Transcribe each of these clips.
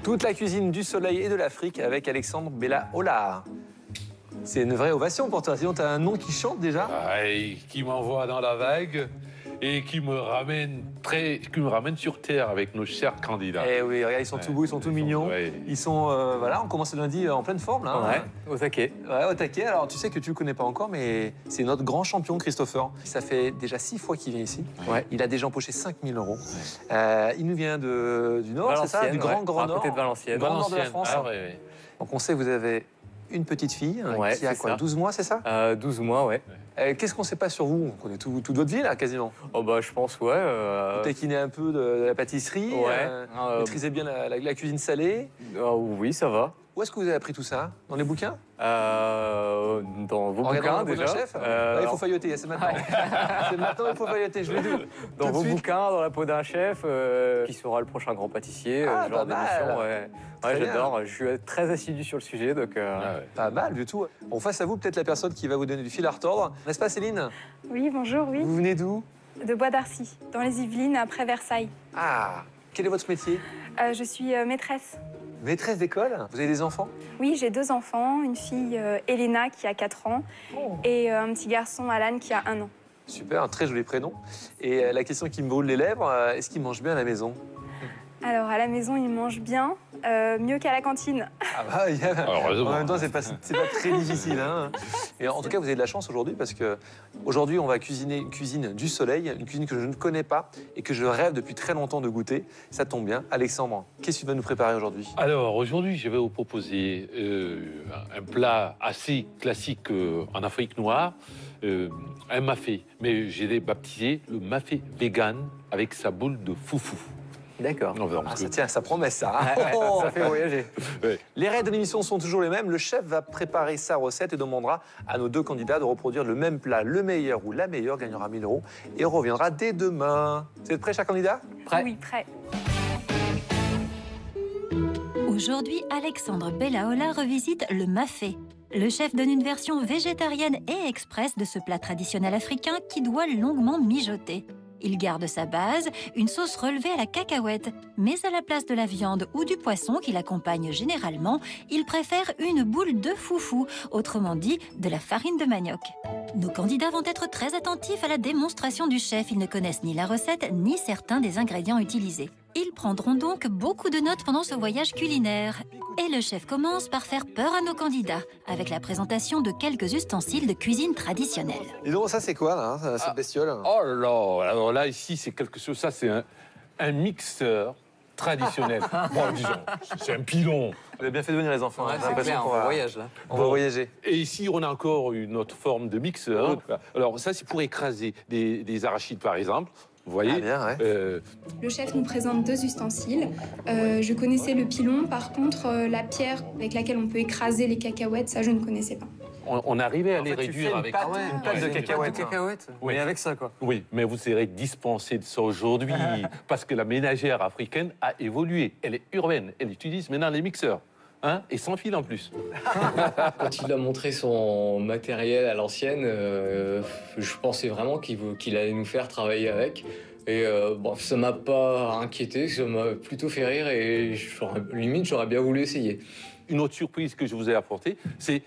Toute la cuisine du soleil et de l'Afrique avec Alexandre Bella Ola. C'est une vraie ovation pour toi. Sinon, tu as un nom qui chante déjà. Et qui m'envoie dans la vague et qui me ramène sur terre avec nos chers candidats. Eh oui, regarde, ils sont tout beaux, ils sont tout mignons. Ils sont, voilà, on commence le lundi en pleine forme, là. Ouais, au taquet. Ouais, au taquet. Alors, tu sais que tu le connais pas encore, mais c'est notre grand champion, Christopher. Ça fait déjà 6 fois qu'il vient ici. Ouais. Il a déjà empoché 5 000 €. Il nous vient du Nord, c'est ça? Du grand Nord. Nord. À côté de Valenciennes. Grand Nord de la France. Ah, ouais. Donc, on sait que vous avez une petite fille Ouais, qui a c'est quoi, ça. 12 mois, c'est ça? 12 mois, ouais. Qu'est-ce qu'on ne sait pas sur vous? On connaît toute votre vie, là, quasiment. Oh bah, je pense, ouais. Vous taquinez un peu de la pâtisserie, Ouais. maîtrisez bien la cuisine salée. Oui, ça va. Où est-ce que vous avez appris tout ça? Dans les bouquins? Dans vos En regardant bouquins, le déjà. chef il faut feuilleter, c'est maintenant. C'est maintenant, il faut feuilleter, je l'ai dit. Dans Tout de vos suite. bouquins, dans la peau d'un chef, qui sera le prochain grand pâtissier, Ah, ce genre pas mal. d'émission. Ouais, Très bien. j'adore. Je suis très assidu sur le sujet, donc... Pas mal du tout. Bon, face à vous, peut-être la personne qui va vous donner du fil à retordre. N'est-ce pas, Céline? Oui, bonjour, oui. Vous venez d'où? De Bois d'Arcy, dans les Yvelines, après Versailles. Ah, quel est votre métier? Je suis maîtresse. Maîtresse d'école? Vous avez des enfants? Oui, j'ai 2 enfants, une fille, Elena, qui a 4 ans, et un petit garçon, Alan, qui a 1 an. Super, un très joli prénom. Et la question qui me brûle les lèvres, est-ce qu'il mange bien à la maison? Alors, à la maison, ils mangent bien, mieux qu'à la cantine. Ah bah, Heureusement. en même temps, c'est pas très difficile. Hein. Et en tout cas, vous avez de la chance aujourd'hui parce que aujourd'hui, on va cuisiner une cuisine du soleil, une cuisine que je ne connais pas et que je rêve depuis très longtemps de goûter. Ça tombe bien. Alexandre, qu'est-ce que tu vas nous préparer aujourd'hui? Alors, aujourd'hui, je vais vous proposer un plat assez classique en Afrique noire, un mafé. Mais j'ai baptisé le mafé vegan avec sa boule de foufou. D'accord. Ah, ça tient, ça promet ça. Hein. Ça fait voyager. Les règles de l'émission sont toujours les mêmes. Le chef va préparer sa recette et demandera à nos 2 candidats de reproduire le même plat. Le meilleur ou la meilleure gagnera 1 000 € et reviendra dès demain. Vous êtes prêts, chers candidats? Prêt. Oui, prêt. Aujourd'hui, Alexandre Bellaola revisite le mafé. Le chef donne une version végétarienne et express de ce plat traditionnel africain qui doit longuement mijoter. Il garde sa base, une sauce relevée à la cacahuète, mais à la place de la viande ou du poisson qui l'accompagne généralement, il préfère une boule de foufou, autrement dit de la farine de manioc. Nos candidats vont être très attentifs à la démonstration du chef. Ils ne connaissent ni la recette, ni certains des ingrédients utilisés. Ils prendront donc beaucoup de notes pendant ce voyage culinaire. Et le chef commence par faire peur à nos candidats, avec la présentation de quelques ustensiles de cuisine traditionnelle. Dis donc, ça c'est quoi, là, hein, cette bestiole? Oh là, alors là, ici, c'est quelque chose, ça, c'est un mixeur traditionnel. Bon, disons, c'est un pilon. Vous avez bien fait de venir, les enfants. Ouais, J'ai c'est l'impression clair, qu'on on voyage, là. On va voyager. Et ici, on a encore une autre forme de mixeur. Alors, ça, c'est pour écraser des arachides, par exemple. Vous voyez? Ah bien, ouais. Le chef nous présente 2 ustensiles. Je connaissais le pilon, par contre, la pierre avec laquelle on peut écraser les cacahuètes, ça, je ne connaissais pas. On arrivait à les En fait, tu réduire fais avec... une pâte de cacahuètes. Oui. Mais avec ça, quoi. Oui, mais vous serez dispensé de ça aujourd'hui parce que la ménagère africaine a évolué. Elle est urbaine. Elle utilise maintenant les mixeurs. Hein, et sans fil en plus. Quand il a montré son matériel à l'ancienne, je pensais vraiment qu'il allait nous faire travailler avec. Et bon, ça m'a pas inquiété, ça m'a plutôt fait rire et limite j'aurais bien voulu essayer. Une autre surprise que je vous ai apportée, c'est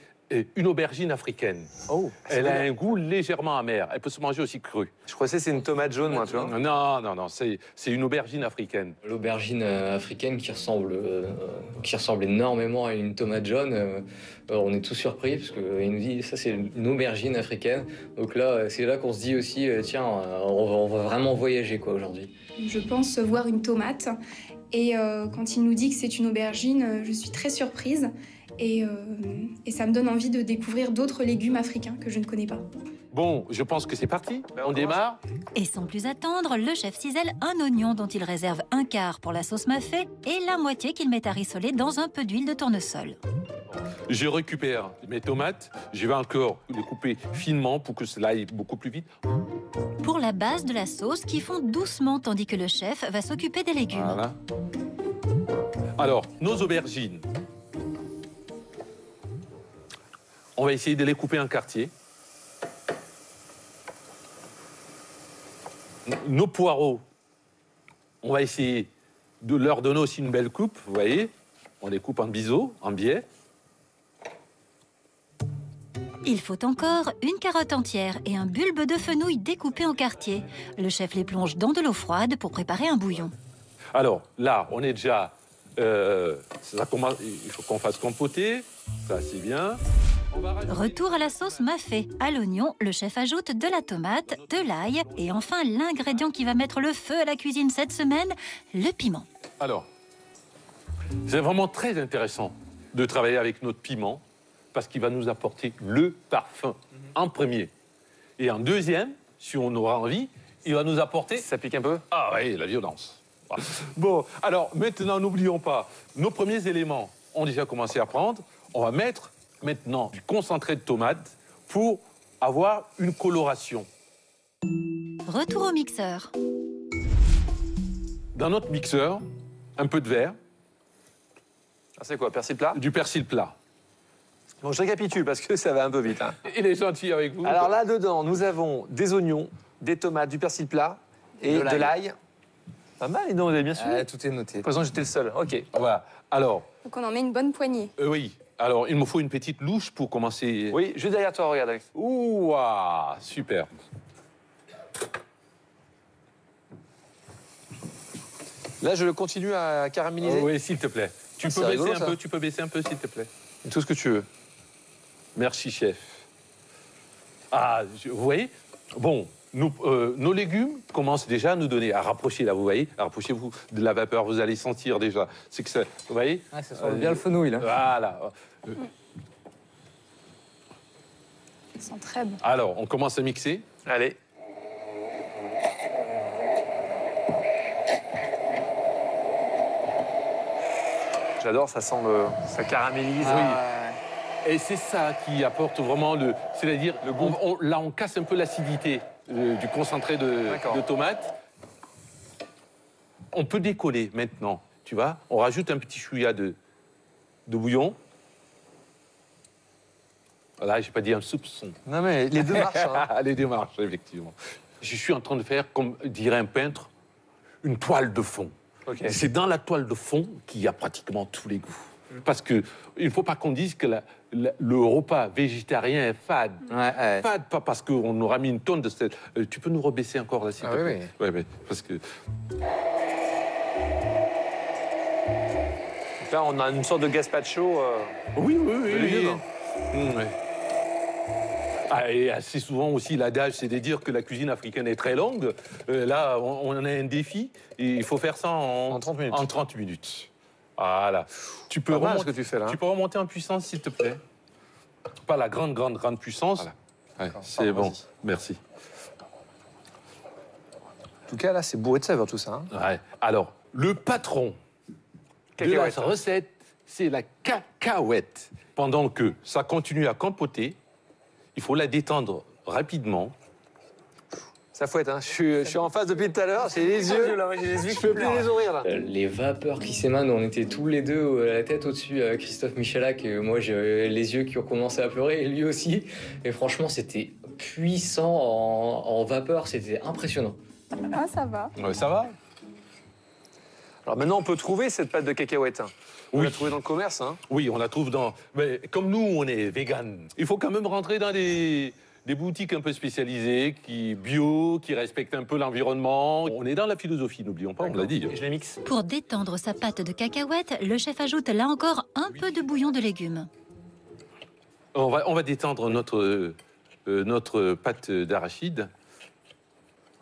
une aubergine africaine. Oh, Elle a un goût légèrement amer. Elle peut se manger aussi crue. Je croyais que c'est une tomate jaune, moi, tu vois. Non, c'est une aubergine africaine. L'aubergine africaine qui ressemble énormément à une tomate jaune, on est tous surpris parce qu'il nous dit ça c'est une aubergine africaine. Donc là, c'est là qu'on se dit aussi tiens, on va vraiment voyager quoi aujourd'hui. Je pense voir une tomate, et quand il nous dit que c'est une aubergine, je suis très surprise. Et ça me donne envie de découvrir d'autres légumes africains que je ne connais pas. Bon, je pense que c'est parti. On démarre. Et sans plus attendre, le chef cisèle un oignon dont il réserve 1/4 pour la sauce mafé et la moitié qu'il met à rissoler dans un peu d'huile de tournesol. Je récupère mes tomates. Je vais encore les couper finement pour que cela aille beaucoup plus vite. Pour la base de la sauce qui fond doucement tandis que le chef va s'occuper des légumes. Voilà. Alors, nos aubergines. On va essayer de les couper en quartiers. Nos poireaux, on va essayer de leur donner aussi une belle coupe, vous voyez. on les coupe en biseaux, en biais. Il faut encore une carotte entière et un bulbe de fenouil découpé en quartiers. Le chef les plonge dans de l'eau froide pour préparer un bouillon. Alors là, on est déjà... ça commence, il faut qu'on fasse compoter, ça c'est bien. On va rajouter- Retour à la sauce mafé. À l'oignon, le chef ajoute de la tomate, de l'ail et enfin l'ingrédient qui va mettre le feu à la cuisine cette semaine, le piment. Alors, c'est vraiment très intéressant de travailler avec notre piment parce qu'il va nous apporter le parfum en premier. Et en deuxième, si on aura envie, il va nous apporter... Ça pique un peu? Ah oui, la violence. Bon, alors maintenant, n'oublions pas, nos premiers éléments ont déjà commencé à prendre. On va mettre maintenant du concentré de tomate pour avoir une coloration. Retour au mixeur. Dans notre mixeur, un peu de verre, Ah, c'est quoi, persil plat? du persil plat. Bon, je récapitule parce que ça va un peu vite. Hein. Il est gentil avec vous. Alors là-dedans, nous avons des oignons, des tomates, du persil plat et De l'ail. de l'ail. Pas mal, et donc vous avez bien suivi. Tout est noté. Pour l'instant, j'étais le seul. OK. Voilà. Alors, Donc on en met une bonne poignée. oui. Alors, il me faut une petite louche pour commencer. Oui, juste derrière toi, regarde, Alex. Ouah, super. Là, je continue à caraméliser. Oui, s'il te plaît. Tu c'est peux rigolo, baisser un ça. peu, tu peux baisser un peu, s'il te plaît. Tout ce que tu veux. Merci, chef. Ah, vous voyez, bon, nos légumes commencent déjà à nous donner, à rapprocher, là, vous voyez, rapprochez-vous de la vapeur, vous allez sentir déjà. C'est que ça, vous voyez. Ah, ça sent bien le fenouil, là. Voilà. Ça sent très bon. Alors, on commence à mixer. Allez. J'adore, ça sent ça caramélise. Et c'est ça qui apporte vraiment c'est-à-dire, le goût. Là, on casse un peu l'acidité du concentré D'accord. de tomate. On peut décoller maintenant, tu vois. On rajoute un petit chouïa de bouillon. Voilà, j'ai pas dit un soupçon. Non, mais les deux marchent. Hein. Les démarches, effectivement. Je suis en train de faire, comme dirait un peintre, une toile de fond. OK. Et c'est dans la toile de fond qu'il y a pratiquement tous les goûts. Parce qu'il ne faut pas qu'on dise que le repas végétarien est fade. Ouais. Fade, pas parce qu'on aura mis une tonne de... tu peux nous rebaisser encore là, s'il Ah te oui, plaît? oui. Ouais, parce que... Donc là, on a une sorte de gazpacho. Oui, de légumes. Ouais. Ah, et assez souvent aussi, l'adage, c'est de dire que la cuisine africaine est très longue. Là, on a un défi. Et il faut faire ça en 30 minutes. En 30 minutes. Voilà. Tu peux Pas mal, remonter, ce que tu fais, là, hein. Tu peux remonter en puissance, s'il te plaît. Pas la grande puissance. Voilà. Ouais, D'accord. c'est Pardon, bon. vas-y. Merci. En tout cas, là, c'est bourré de saveur, tout ça. Hein. Ouais. Alors, le patron de la Cacahuète. recette, c'est la cacahuète. Pendant que ça continue à compoter, il faut la détendre rapidement. Ça fouette, hein. Je suis en face depuis tout à l'heure, j'ai les yeux. Je peux plus les ouvrir, là. Les vapeurs qui s'émanent, on était tous les deux la tête au-dessus avec Christophe Michalak et moi j'ai les yeux qui ont commencé à pleurer et lui aussi. Et franchement c'était puissant en vapeur, c'était impressionnant. Ah, ça va. Ouais, ça va? Alors maintenant, on peut trouver cette pâte de cacahuète. Hein. On Oui. l'a trouvée dans le commerce. Hein. Oui, on la trouve dans... Mais comme nous, on est vegan, il faut quand même rentrer dans des boutiques un peu spécialisées, qui bio, qui respectent un peu l'environnement. On est dans la philosophie, n'oublions pas, on l'a dit. Et je les mixe. Pour détendre sa pâte de cacahuètes, le chef ajoute là encore un peu de bouillon de légumes. On va détendre notre pâte d'arachide.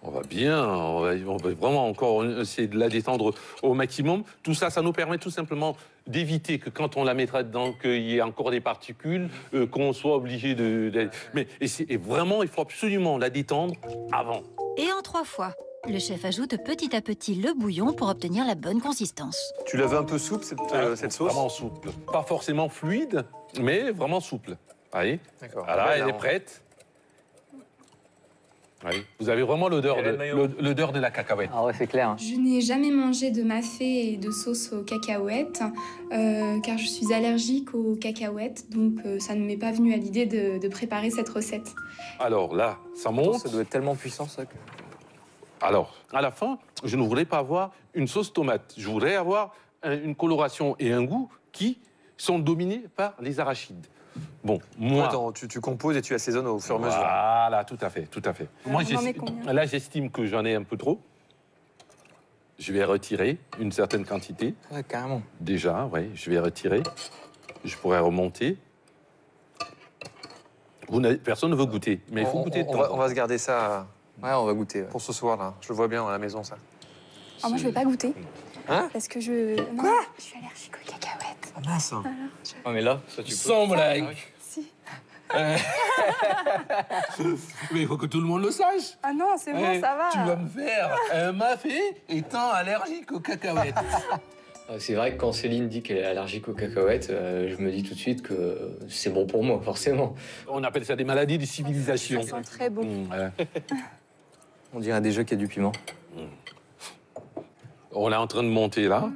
On va bien, on va vraiment encore essayer de la détendre au maximum. Tout ça, ça nous permet tout simplement d'éviter que quand on la mettra dedans, qu'il y ait encore des particules, qu'on soit obligé et vraiment, il faut absolument la détendre avant. Et en 3 fois. Le chef ajoute petit à petit le bouillon pour obtenir la bonne consistance. Tu la veux un peu souple, cette sauce? Vraiment souple. Pas forcément fluide, mais vraiment souple. Allez, D'accord. voilà, elle est prête. Allez. Vous avez vraiment l'odeur de la cacahuète. Ah ouais, c'est clair. Hein. Je n'ai jamais mangé de mafé et de sauce aux cacahuètes, car je suis allergique aux cacahuètes, donc ça ne m'est pas venu à l'idée de préparer cette recette. Alors là, ça monte. Ça doit être tellement puissant ça. Alors, à la fin, je ne voulais pas avoir une sauce tomate. Je voudrais avoir une coloration et un goût qui sont dominés par les arachides. Bon, moi... Attends, tu composes et tu assaisonnes au fur et à mesure. Voilà, tout à fait, tout à fait. Alors, on en met combien? Là, j'estime que j'en ai un peu trop. Je vais retirer une certaine quantité. Ouais, carrément. Déjà, oui, je vais retirer. Je pourrais remonter. Personne ne veut goûter, mais il faut goûter de temps en temps. On va se garder ça Ouais, on va goûter. Ouais. pour ce soir, là. Je le vois bien à la maison, ça. Ah, moi, je vais pas goûter. Hein? Parce que je... Non, je suis allergique aux cacahuètes. Ah mince. Ah, mais là, ça tu peux. Sans blague. Si. Mais il faut que tout le monde le sache. Ah non, c'est bon, ça va. Tu vas me faire un mafé étant allergique aux cacahuètes. C'est vrai que quand Céline dit qu'elle est allergique aux cacahuètes, je me dis tout de suite que c'est bon pour moi, forcément. On appelle ça des maladies de civilisation. Ça sent très bon. On dirait déjà qu'il y a du piment. On est en train de monter là.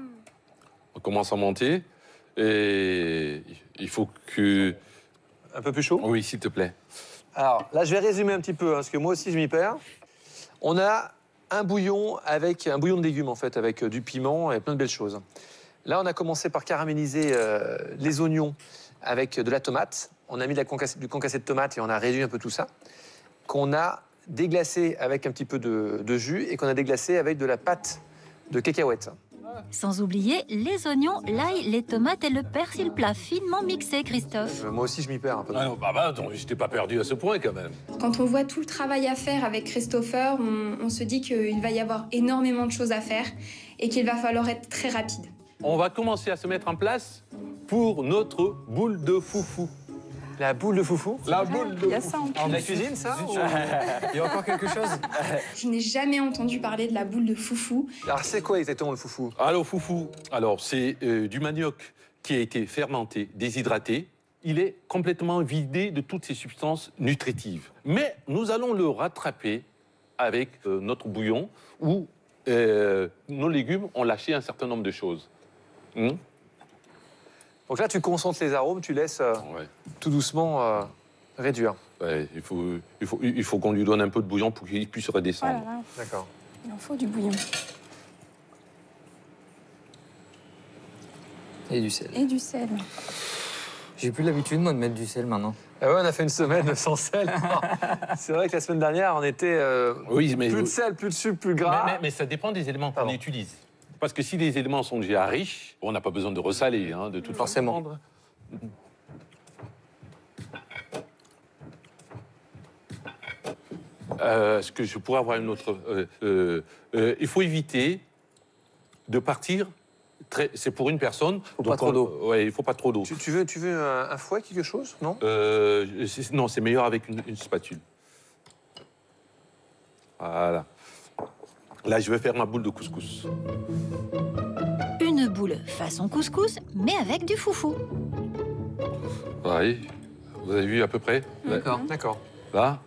On commence à monter. Et il faut que... Un peu plus chaud? Oui, s'il te plaît. Alors, là, je vais résumer un petit peu, hein, parce que moi aussi, je m'y perds. On a un bouillon de légumes, en fait, avec du piment et plein de belles choses. Là, on a commencé par caraméliser les oignons avec de la tomate. On a mis du concassé de tomate et on a réduit un peu tout ça. Qu'on a déglacé avec un petit peu de jus et qu'on a déglacé avec de la pâte de cacahuètes. Sans oublier les oignons, l'ail, les tomates et le persil plat finement mixé, Christophe. Moi aussi, je m'y perds un peu. Ah non, attends, je t'ai pas perdu à ce point quand même. Quand on voit tout le travail à faire avec Christopher, on se dit qu'il va y avoir énormément de choses à faire et qu'il va falloir être très rapide. On va commencer à se mettre en place pour notre boule de foufou. La boule de foufou? La boule de Il y a ça en plus. En la cuisine, ça? Il y a encore quelque chose? Je n'ai jamais entendu parler de la boule de foufou. Alors, c'est quoi exactement le foufou? Alors, foufou, c'est du manioc qui a été fermenté, déshydraté. Il est complètement vidé de toutes ses substances nutritives. Mais nous allons le rattraper avec notre bouillon où nos légumes ont lâché un certain nombre de choses. Donc là, tu concentres les arômes, tu laisses Ouais. tout doucement réduire. Ouais, il faut qu'on lui donne un peu de bouillon pour qu'il puisse redescendre. Voilà, D'accord. il en faut du bouillon. Et du sel. Et du sel. J'ai plus l'habitude, moi, de mettre du sel maintenant. Ah ouais, on a fait une semaine sans sel. C'est vrai que la semaine dernière, on était Oui, mais plus de sel, plus de sucre, plus gras. Mais ça dépend des éléments qu'on Pardon. utilise. Parce que si les éléments sont déjà riches, on n'a pas besoin de ressaler, hein, de toute Forcément. façon. Est-ce que je pourrais avoir une autre... il faut éviter de partir... C'est pour une personne. Faut pas trop d'eau. Ouais, il faut pas trop d'eau. Tu veux un fouet, quelque chose? Non? Non, c'est meilleur avec une spatule. Voilà. Là, je vais faire ma boule de couscous. Une boule façon couscous, mais avec du foufou. Oui, vous avez vu à peu près? D'accord. D'accord. Là.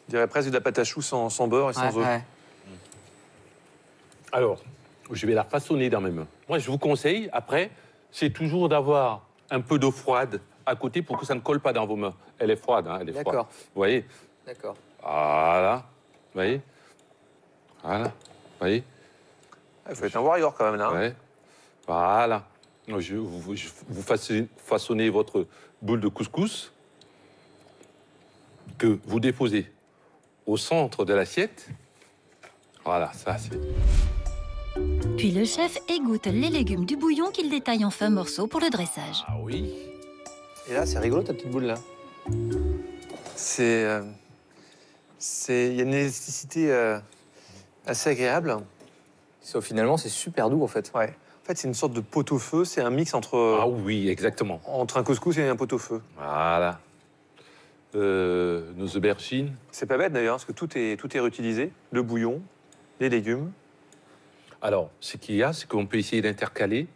Je dirais presque de la pâte à choux sans beurre et sans œufs. Alors, je vais la façonner dans mes mains. Moi, je vous conseille, après, c'est toujours d'avoir un peu d'eau froide à côté pour que ça ne colle pas dans vos mains. Elle est froide, hein, elle est froide. D'accord. Vous voyez? D'accord. Voilà. Vous voyez? Voilà. Vous voyez? Il faut être un warrior quand même, là. Ouais. Voilà. Vous façonnez votre boule de couscous que vous déposez au centre de l'assiette. Voilà, ça c'est... Puis le chef égoutte les légumes du bouillon qu'il détaille en fins morceaux pour le dressage. Ah oui. Et là, c'est rigolo, ta petite boule, là. Il y a une élasticité assez agréable. Finalement, c'est super doux, en fait. Ouais. En fait, c'est une sorte de pot-au-feu. C'est un mix entre, Ah oui, exactement. entre un couscous et un pot-au-feu. Voilà. Nos aubergines. C'est pas bête, d'ailleurs, parce que tout est réutilisé. Le bouillon, les légumes. Alors, ce qu'il y a, c'est qu'on peut essayer d'intercaler.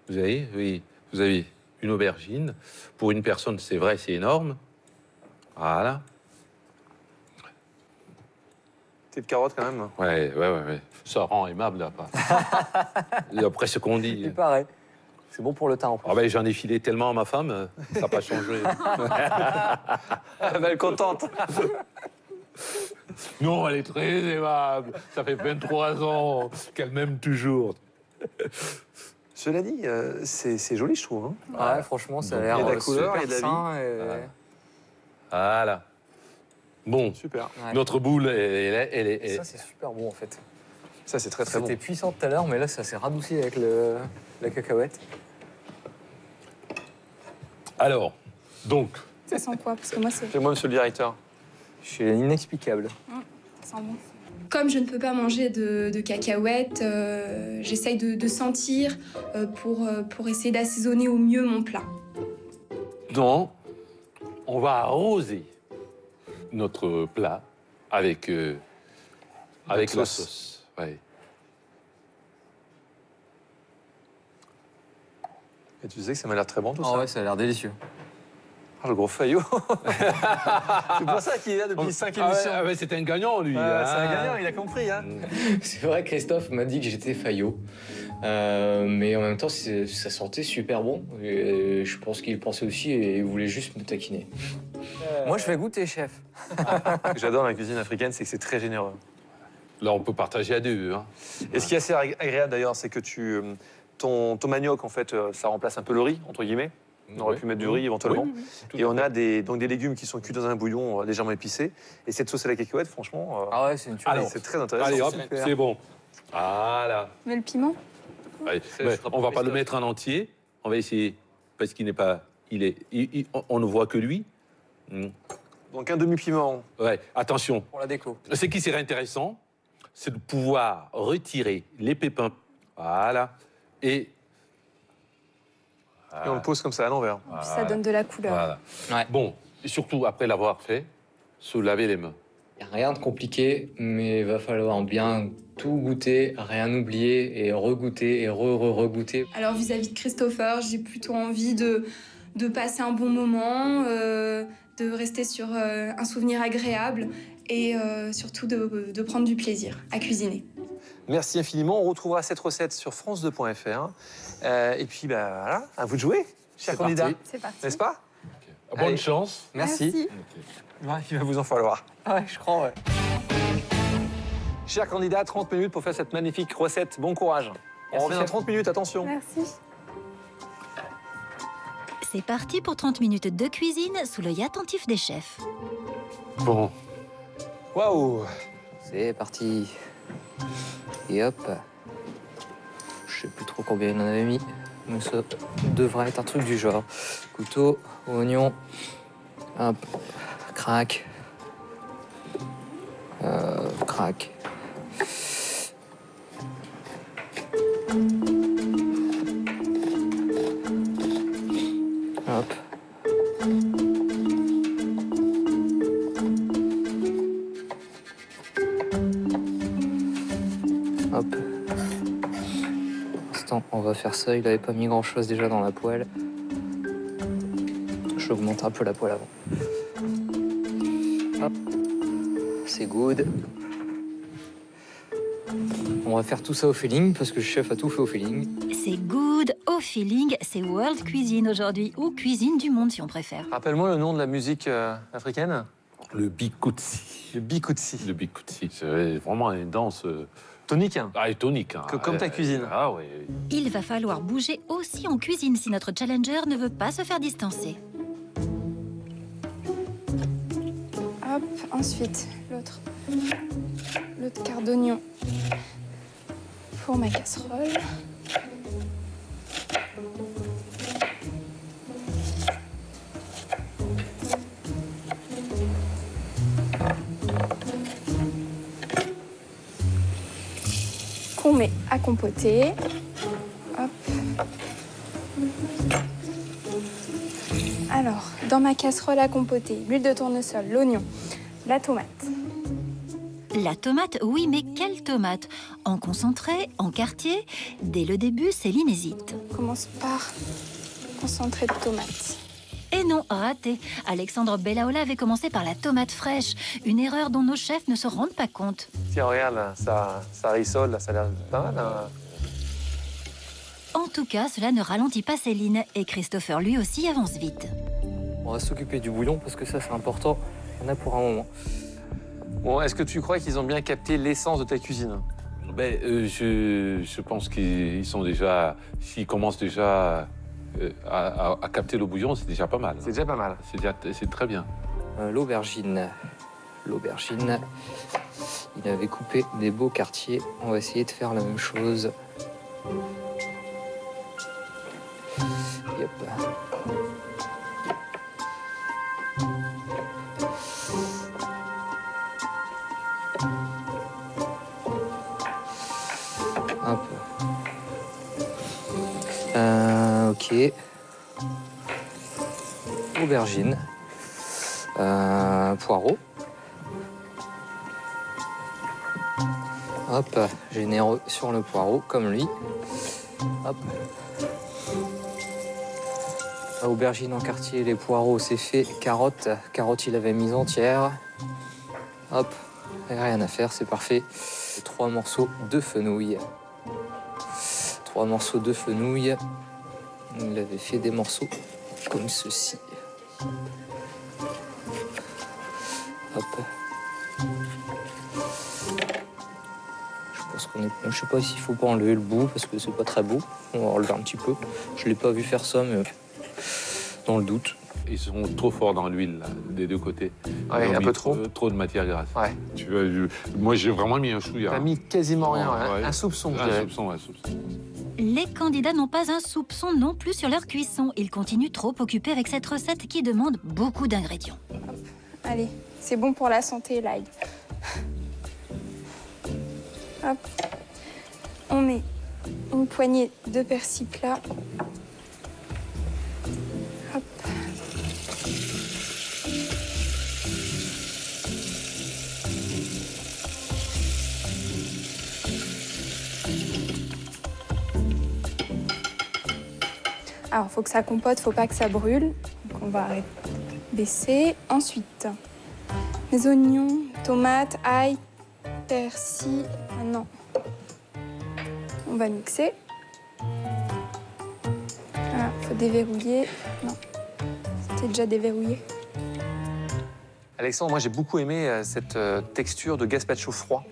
Vous avez, oui, vous avez une aubergine. Pour une personne, c'est vrai, c'est énorme. Voilà. Petite carotte, quand même. Ouais. Ça rend aimable, là. Et après ce qu'on dit. Il paraît. C'est bon pour le teint, en plus. Ah ben, j'en ai filé tellement à ma femme, ça n'a pas changé. Elle est contente. Non, elle est très aimable. Ça fait 23 ans qu'elle m'aime toujours. Cela dit, c'est joli, je trouve. Hein. Ouais, franchement, ça a Donc, l'air il y a de la couleur, super il y a de la sain et- Voilà. Bon, Super. Ouais. notre boule, elle est... Ça, c'est super bon en fait. Ça, c'est très, très bon. C'était puissant tout à l'heure, mais là, ça s'est radouci avec la cacahuète. Alors, donc, Ça sent quoi? Parce que moi, c'est Fais-moi, monsieur le directeur. C'est inexplicable. ça sent bon. Comme je ne peux pas manger de cacahuètes, j'essaye de sentir pour essayer d'assaisonner au mieux mon plat. donc, on va arroser notre plat avec la sauce. Ouais. Et tu sais que ça m'a l'air très bon, tout Ah ça. ouais, ça a l'air délicieux. Ah, le gros faillot. C'est pour ça qu'il est là depuis 5 émissions. Ah ouais, c'est un gagnant, lui. C'est hein. un gagnant, il a compris. Hein. C'est vrai, Christophe m'a dit que j'étais faillot. Mais en même temps, ça sentait super bon. Et je pense qu'il pensait aussi et il voulait juste me taquiner. Moi, je vais goûter, chef. Ce que j'adore dans la cuisine africaine, c'est que c'est très généreux. Là, on peut partager à deux. Hein. Et ce qui est assez agréable d'ailleurs, c'est que ton manioc, en fait, ça remplace un peu le riz, entre guillemets. On aurait pu mettre du riz éventuellement. Oui, tout Et à on fait. a des légumes qui sont cuits dans un bouillon légèrement épicé. Et cette sauce à la cacahuète, franchement, Ah ouais, c'est une tuerie. Alors, c'est très intéressant. Allez, hop, Super. c'est bon. Voilà. Mais le piment? Ouais, Ça mais sera on pour va pas le Christophe. mettre en entier. On va essayer, parce qu'il n'est pas... on ne voit que lui. Donc un demi-piment. Ouais, attention. Pour la déco. Ce qui serait intéressant, c'est de pouvoir retirer les pépins. Voilà. Et... Et on le pose comme ça à l'envers. Puis ça donne de la couleur. Voilà. Ouais. Bon, et surtout, après l'avoir fait, se laver les mains. Y a rien de compliqué, mais il va falloir bien tout goûter, rien oublier et regoûter et regoûter. Alors vis-à-vis de Christopher, j'ai plutôt envie de passer un bon moment, de rester sur un souvenir agréable et surtout de prendre du plaisir à cuisiner. Merci infiniment. On retrouvera cette recette sur france2.fr. Et puis, bah, voilà, à vous de jouer, cher C'est candidat. parti. C'est parti. N'est-ce pas? Bonne Allez. chance. Merci. Ouais, il va vous en falloir. Ouais, je crois, ouais. Cher candidat, 30 minutes pour faire cette magnifique recette. Bon courage. On Merci, revient dans chef. 30 minutes, attention. Merci. C'est parti pour 30 minutes de cuisine sous l'œil attentif des chefs. Bon, Waouh! C'est parti. Et hop. Je sais plus trop combien il en avait mis, mais ça devrait être un truc du genre. Couteau, oignon, hop, crac. Crac. Hop. Hop. Pour l'instant, on va faire ça. Il avait pas mis grand chose déjà dans la poêle. J'augmente un peu la poêle avant. Hop. C'est good. On va faire tout ça au feeling parce que le chef a tout fait au feeling. C'est good, au feeling, c'est World Cuisine aujourd'hui, ou Cuisine du Monde si on préfère. Rappelle-moi le nom de la musique africaine. le bikutsi. Le bikutsi. Le bikutsi, c'est vraiment une danse Tonique, hein. tonique. Hein. Comme ta cuisine. Ah oui. Il va falloir bouger aussi en cuisine si notre challenger ne veut pas se faire distancer. Hop, ensuite, l'autre quart d'oignon pour ma casserole. Qu'on met à compoter. Hop. Alors, dans ma casserole à compoter, l'huile de tournesol, l'oignon, la tomate. La tomate, oui, mais quelle tomate? En concentré, en quartier? Dès le début, Céline hésite. On commence par concentré de tomate. Et non, raté. Alexandre Bellaola avait commencé par la tomate fraîche. Une erreur dont nos chefs ne se rendent pas compte. Tiens, regarde, là, ça rissole, là, ça a l'air pas mal. Hein. En tout cas, cela ne ralentit pas Céline. Et Christopher, lui aussi, avance vite. On va s'occuper du bouillon parce que ça, c'est important. Il y en a pour un moment. Bon, est-ce que tu crois qu'ils ont bien capté l'essence de ta cuisine? Ben, je pense qu'ils sont déjà, s'ils commencent déjà à capter le bouillon, c'est déjà pas mal. C'est déjà pas mal. C'est très bien. L'aubergine. L'aubergine. Il avait coupé des beaux quartiers. On va essayer de faire la même chose. Yep. Hop. Ok. Aubergine. Poireaux. Hop, généreux sur le poireau, comme lui. Hop. Aubergine en quartier, les poireaux, c'est fait. Carottes, carottes, il avait mis entière. Hop, rien à faire, c'est parfait. Et 3 morceaux de fenouil. 3 morceaux de fenouil. Il avait fait des morceaux comme ceci. Hop. Je sais pas s'il faut pas enlever le bout parce que c'est pas très beau. On va enlever un petit peu. Je l'ai pas vu faire ça, mais dans le doute. Ils sont trop forts dans l'huile, là, des deux côtés. Ouais, Ils ont un mis peu trop. Trop de matière grasse. Ouais. Tu vois, moi, j'ai vraiment mis un chouïa. T'as mis quasiment rien, hein. Ouais. Un soupçon, je Un dirais. soupçon, un soupçon. Les candidats n'ont pas un soupçon non plus sur leur cuisson. Ils continuent trop occupés avec cette recette qui demande beaucoup d'ingrédients. Allez, c'est bon pour la santé, l'ail. Hop. On met une poignée de persil plat. Hop. Alors, faut que ça compote, faut pas que ça brûle. Donc, on va baisser. Ensuite, les oignons, tomates, ail, persil. Maintenant, on va mixer. Voilà, faut déverrouiller. Non, c'était déjà déverrouillé. Alexandre, moi j'ai beaucoup aimé cette texture de gazpacho froid,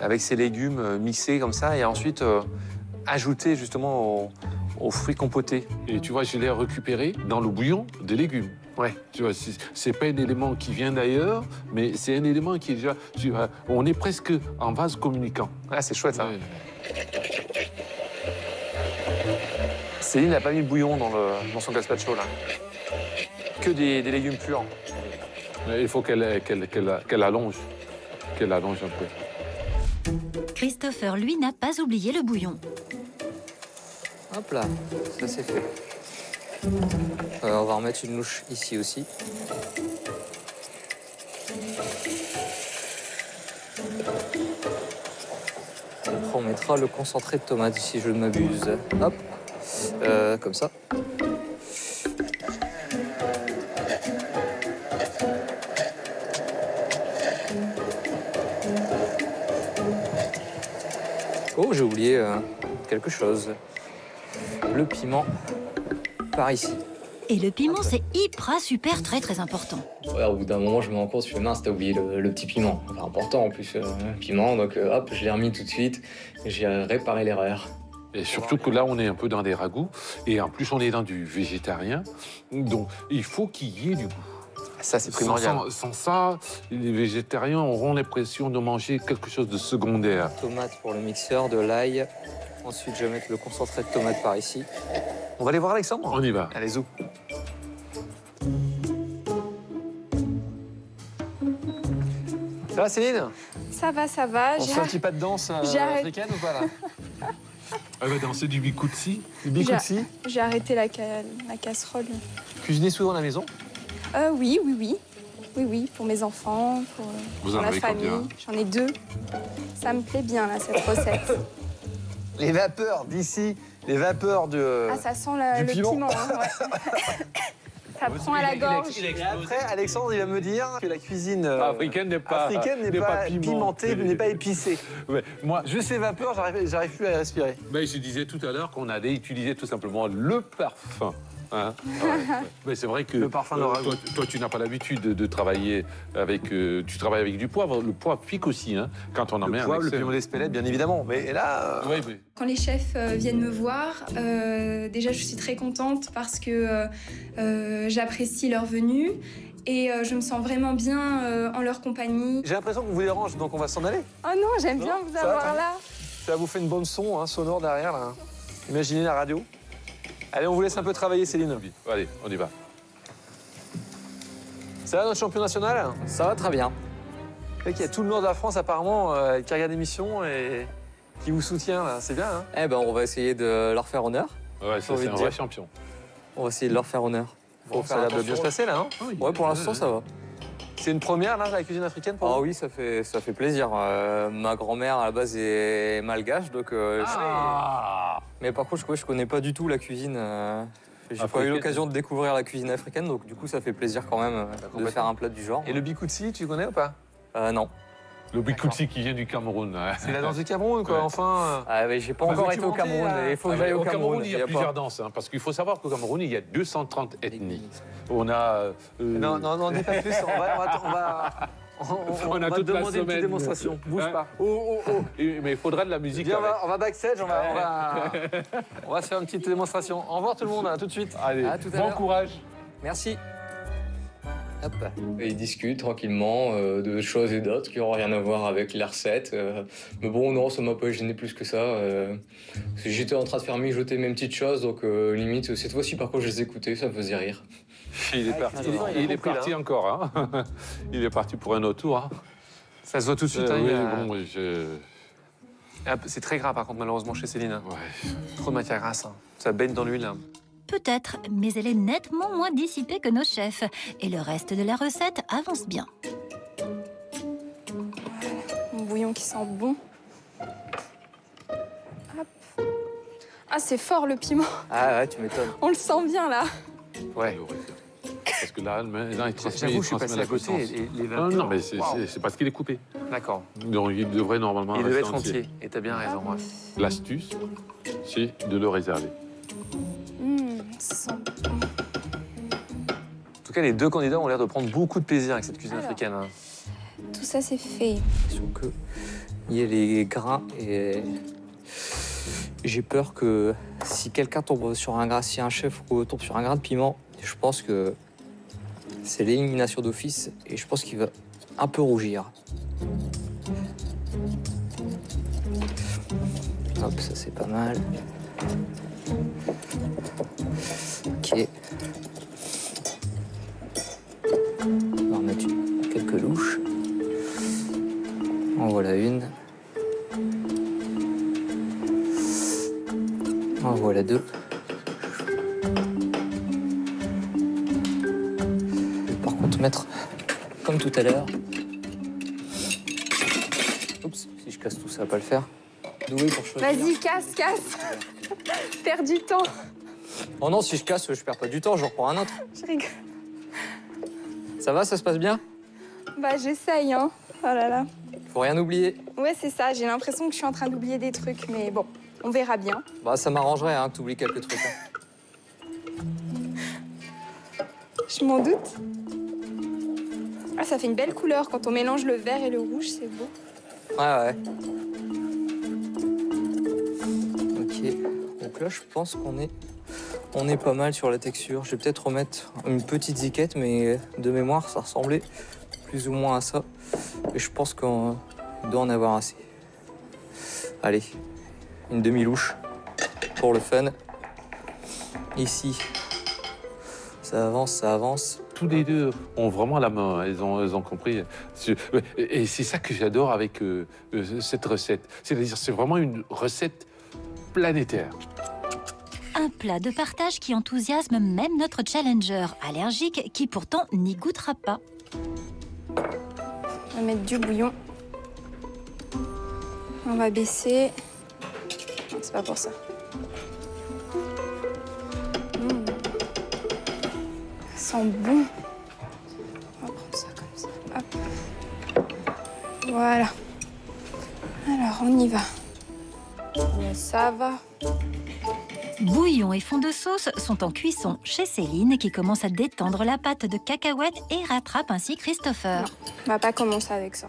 avec ces légumes mixés comme ça, et ensuite ajoutés justement aux fruits compotés. Et tu vois, je l'ai récupéré dans le bouillon des légumes. Ouais. Tu vois, c'est pas un élément qui vient d'ailleurs, mais c'est un élément qui est déjà... Tu vois, on est presque en vase communicant. Ah, c'est chouette, ça. Ouais. Céline n'a pas mis de bouillon dans son gazpacho, là. Que des légumes purs. Mais il faut qu'elle allonge. Qu'elle allonge un peu. Christopher, lui, n'a pas oublié le bouillon. Hop là, ça c'est fait. On va remettre une louche ici aussi. Après, on mettra le concentré de tomate si je ne m'abuse. Hop, comme ça. Oh, j'ai oublié quelque chose. Le piment par ici. Et le piment, c'est hyper super très important. Ouais, au bout d'un moment, je me rends compte, je fais mince, t'as oublié le petit piment. Enfin, important en plus, le piment. Donc hop, je l'ai remis tout de suite. J'ai réparé l'erreur. Et surtout que là, on est un peu dans des ragoûts. Et en plus, on est dans du végétarien. Donc, il faut qu'il y ait du goût. Ça, c'est primordial. Sans ça, les végétariens auront l'impression de manger quelque chose de secondaire. Tomate pour le mixeur, de l'ail. Ensuite, je vais mettre le concentré de tomate par ici. On va aller voir Alexandre. On y va. Allez, zou. Ça va, Céline? Ça va, ça va. On se fait un petit pas de danse J'ai arrêté. africaine ou pas, là? Elle va danser du bikoutsi. Du bikoutsi. J'ai arrêté la casserole. Cuisiner souvent à la maison? Oui, oui, oui. Oui, oui, pour mes enfants, pour Vous en la avez famille. combien? J'en ai 2. Ça me plaît bien, là, cette recette. Les vapeurs d'ici, les vapeurs de... Ah, ça sent du le piment. piment. Hein, ouais. Ça prend à la gorge. Et après, Alexandre, il va me dire que la cuisine Africaine n'est pas, n'est pas pimentée, n'est pas épicée. Ouais, moi, Juste ces vapeurs, j'arrive plus à respirer. ben, je disais tout à l'heure qu'on allait utiliser tout simplement le parfum Hein, Mais c'est vrai que Le parfum de ragoût. toi, tu n'as pas l'habitude de travailler avec... tu travailles avec du poivre. Le poivre pique aussi, hein, quand on en met Le un poivre, le excès. piment d'Espelette, bien évidemment. Mais là, Oui, mais... Quand les chefs viennent me voir, déjà je suis très contente parce que j'apprécie leur venue et je me sens vraiment bien en leur compagnie. j'ai l'impression qu'on vous dérange, donc on va s'en aller. Oh non, j'aime bien Non, vous ça va, avoir là. Ça vous fait une bonne son hein, sonore derrière, là. Imaginez la radio. Allez, on vous laisse un peu travailler, Céline. Allez, on y va. Ça va, notre champion national? Ça va très bien. Il y a tout le nord de la France, apparemment, qui regarde l'émission et qui vous soutient, là. C'est bien, hein? Eh ben, on va essayer de leur faire honneur. Ouais, ça, envie c'est de un dire. vrai champion. On va essayer de leur faire honneur. Bon, ça a l'air de bien se passer, là, hein? Ouais, pour l'instant, ça va. C'est une première, là, la cuisine africaine, pour Ah vous? oui, ça fait plaisir. Ma grand-mère, à la base, est malgache, donc... Mais par contre, je connais pas du tout la cuisine. J'ai pas eu Africaine. l'occasion de découvrir la cuisine africaine, donc du coup, ça fait plaisir quand même de faire un plat du genre. Et le bikutsi, tu connais ou pas? Non. Le bikutsi qui vient du Cameroun. Hein. C'est la danse du Cameroun, quoi, Ouais. enfin. Ah, mais j'ai pas Faut encore été au documenter, Cameroun. là. Il faut que j'aille au Cameroun. il y a plusieurs danses, hein, parce qu'il faut savoir qu'au Cameroun, il y a 230 ethnies. On a... Non, dis pas plus, on va toute la demander une petite semaine. démonstration. Bouge Hein? pas. Mais il faudra de la musique. Viens, avec. on va backstage, on va se faire une petite démonstration. Au revoir tout le monde, à tout de suite. Allez, À tout à bon l'heure. courage. Merci. Hop. Et ils discutent tranquillement de choses et d'autres qui n'ont rien à voir avec la recette. Mais bon, non, ça m'a pas gêné plus que ça. Parce que j'étais en train de faire mijoter mes petites choses, donc limite, cette fois-ci, par contre, je les écoutais, ça me faisait rire. Il est parti, il a il est compris, parti là. encore. Hein. Il est parti pour un autre tour. Hein. Ça se voit tout de suite. hein, il oui, y a- bon, C'est très gras, par contre, malheureusement, chez Céline. ouais. Trop de matière grasse. hein. Ça baigne dans l'huile. hein. Peut-être, mais elle est nettement moins dissipée que nos chefs. Et le reste de la recette avance bien. Mon bouillon qui sent bon. Hop. Ah, c'est fort le piment. Ah ouais, tu m'étonnes. On le sent bien là. Ouais. Parce que là, il transmet, J'avoue, je suis il passé transmet à la côté. puissance. Les Ah, vapeurs. non, mais c'est Waouh. c'est parce qu'il est coupé. D'accord. Donc il devrait normalement Il devait rester être entier. Et t'as bien raison. ouais. L'astuce, c'est de le réserver. Ça sent bon. En tout cas, les deux candidats ont l'air de prendre beaucoup de plaisir avec cette cuisine Alors. africaine. hein. Tout ça, c'est fait. Sauf que il y a les grains et j'ai peur que si quelqu'un tombe sur un grain, si un chef tombe sur un grain de piment, je pense que c'est l'élimination d'office et je pense qu'il va un peu rougir. Hop, ça c'est pas mal. Ok. On va en mettre quelques louches. En voilà une. En voilà deux. Je vais par contre mettre, comme tout à l'heure. Oups, si je casse tout ça, va pas le faire. Doué pour choisir. Vas-y, casse. Perds du temps. Oh non, si je casse, je perds pas du temps, je reprends un autre. Je rigole. Ça va, ça se passe bien? Bah, j'essaye, hein. Oh là là. Faut rien oublier. Ouais, c'est ça. J'ai l'impression que je suis en train d'oublier des trucs, mais bon, on verra bien. Bah, ça m'arrangerait hein, que t'oublies quelques trucs. hein. Je m'en doute. Ah, ça fait une belle couleur. Quand on mélange le vert et le rouge, c'est beau. Ouais. Ok. Donc là, je pense qu'on est pas mal sur la texture. Je vais peut-être remettre une petite ziquette, mais de mémoire, ça ressemblait plus ou moins à ça. Et je pense qu'on doit en avoir assez. Allez, une demi-louche pour le fun. Ici, ça avance. Tous les deux ont vraiment la main, hein. Elles ont compris. Et c'est ça que j'adore avec cette recette. C'est-à-dire, c'est vraiment une recette planétaire. Un plat de partage qui enthousiasme même notre challenger allergique qui pourtant n'y goûtera pas. On va mettre du bouillon. On va baisser. C'est pas pour ça. Ça sent bon. On va prendre ça comme ça. Hop. Voilà. Alors, on y va. Ça va. Bouillon et fond de sauce sont en cuisson chez Céline qui commence à détendre la pâte de cacahuètes et rattrape ainsi Christopher. Non, on va pas commencer avec ça.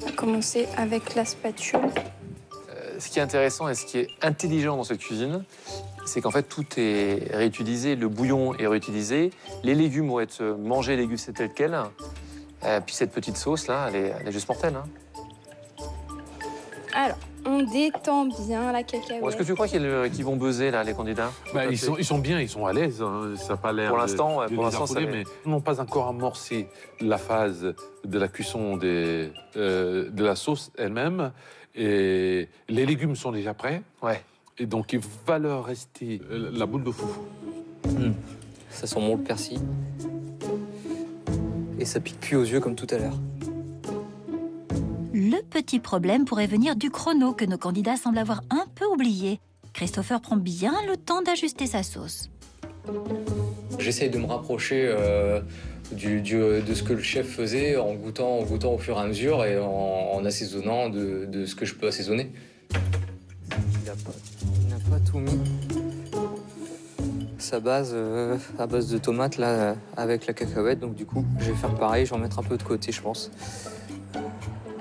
On va commencer avec la spatule. Ce qui est intéressant et ce qui est intelligent dans cette cuisine, c'est qu'en fait, tout est réutilisé. Le bouillon est réutilisé. Les légumes vont être mangés, dégustés tels quels. Puis cette petite sauce-là, elle est juste mortelle. Hein. Alors, on détend bien la cacahuète. Bon, est-ce que tu crois qu'ils vont buzzer, là, les candidats? Ils sont bien, ils sont à l'aise. Hein. Ça n'a pas l'air Pour l'instant, de pour les l'instant, affoler, ça mais ils n'ont pas encore amorcé la phase de la cuisson de la sauce elle-même. Et les légumes sont déjà prêts. Ouais. Et donc, il va leur rester la boule de foufou. Ça sent bon le persil. Et ça pique plus aux yeux comme tout à l'heure. Le petit problème pourrait venir du chrono que nos candidats semblent avoir un peu oublié. Christopher prend bien le temps d'ajuster sa sauce. J'essaye de me rapprocher de ce que le chef faisait en goûtant au fur et à mesure et en assaisonnant de ce que je peux assaisonner. Il n'a pas tout mis. Sa base, à base de tomates là, avec la cacahuète. Donc du coup, je vais faire pareil. Je vais en mettre un peu de côté, je pense.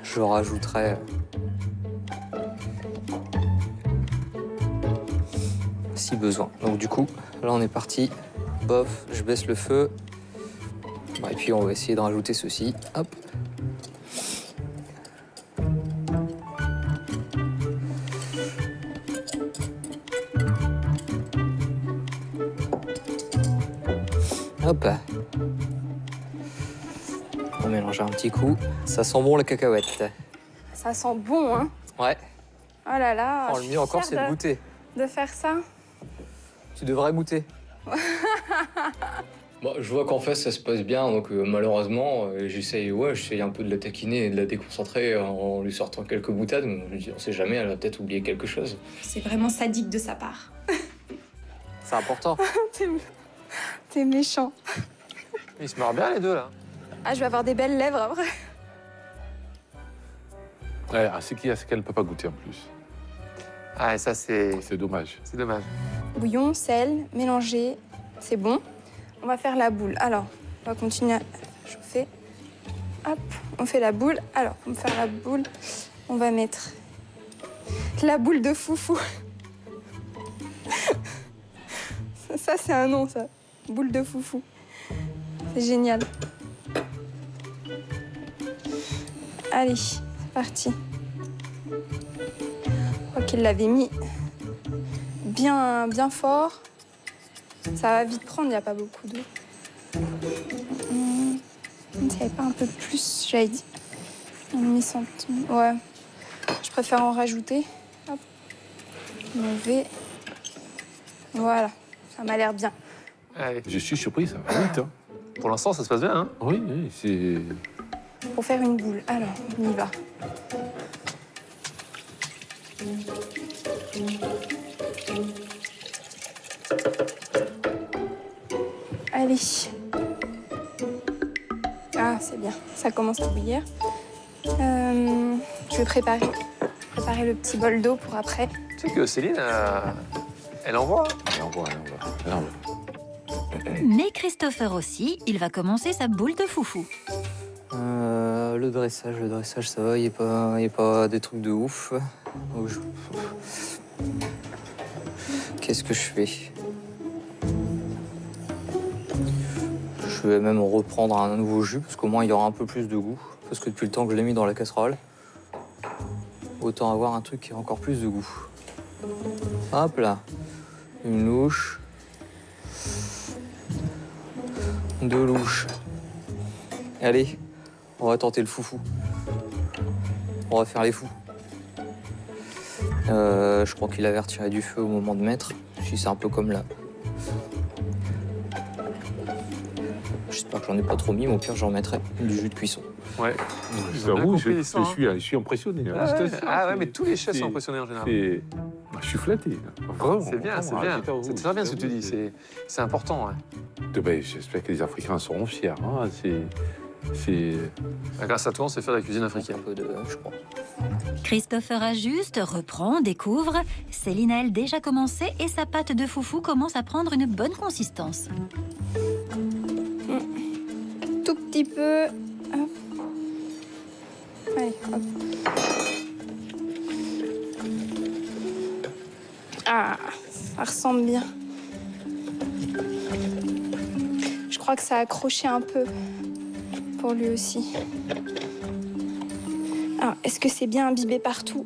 Je rajouterai si besoin. Donc du coup, là on est parti. Bof, je baisse le feu. Bon, et puis on va essayer de rajouter ceci. Hop. Hop. On mélange un petit coup. Ça sent bon la cacahuète. Ça sent bon, hein? Ouais. Oh là là. Oh, le mieux encore, c'est de goûter. De faire ça. Tu devrais goûter. Bon, je vois qu'en fait ça se passe bien, donc malheureusement j'essaye un peu de la taquiner et de la déconcentrer en lui sortant quelques boutades. Mais je dis, on sait jamais, elle va peut-être oublier quelque chose. C'est vraiment sadique de sa part. C'est important. T'es méchant. Ils se marrent bien, les deux, là. Ah, je vais avoir des belles lèvres après. Ouais, ce qu'il y a, c'est qu'elle ne peut pas goûter en plus. Ah, et ça, c'est dommage. C'est dommage. Bouillon, sel, mélangé, c'est bon. On va faire la boule. Alors, on va continuer à chauffer. Hop, on fait la boule. Alors, pour faire la boule, on va mettre la boule de foufou. Ça, c'est un nom, ça. Boule de foufou. C'est génial. Allez, c'est parti. Je crois qu'il l'avait mis bien fort. Ça va vite prendre, il n'y a pas beaucoup d'eau. Il n'y avait pas un peu plus, j'avais dit. Un demi-centime. Ouais. Je préfère en rajouter. Hop. Mauvais. Voilà. Ça m'a l'air bien. Allez. Je suis surpris, ça va vite. Hein. Pour l'instant, ça se passe bien, hein? Oui, c'est... Pour faire une boule. Alors, on y va. Allez. Ah, c'est bien. Ça commence à bouillir. Je vais préparer le petit bol d'eau pour après. Tu sais que Céline, elle envoie. Hein? Elle envoie. Mais Christopher aussi, il va commencer sa boule de foufou. Le dressage, ça va, il n'y a pas des trucs de ouf. Qu'est-ce que je fais? Je vais même reprendre un nouveau jus, parce qu'au moins il y aura un peu plus de goût. Parce que depuis le temps que je l'ai mis dans la casserole, autant avoir un truc qui a encore plus de goût. Hop là, une louche. 2 louches. Allez, on va tenter le foufou. On va faire les fous. Je crois qu'il avait retiré du feu au moment de mettre. Si c'est un peu comme là. J'espère que j'en ai pas trop mis, mais au pire j'en mettrai du jus de cuisson. Ouais. J'avoue, je suis impressionné. Hein. Ah ouais, mais tous les chefs sont impressionnés en général. Je suis flatté. Vraiment. C'est bien, c'est bien. C'est très bien ce que tu dis. C'est important. Ouais. J'espère que les Africains seront fiers. Hein. C'est Grâce à toi, on sait faire la cuisine africaine. Un peu de, je crois. Christopher ajuste, reprend, découvre. Céline a elle déjà commencé et sa pâte de foufou commence à prendre une bonne consistance. Tout petit peu. Hop. Allez, hop. Ah, ça ressemble bien. Je crois que ça a accroché un peu pour lui aussi. Alors, est-ce que c'est bien imbibé partout?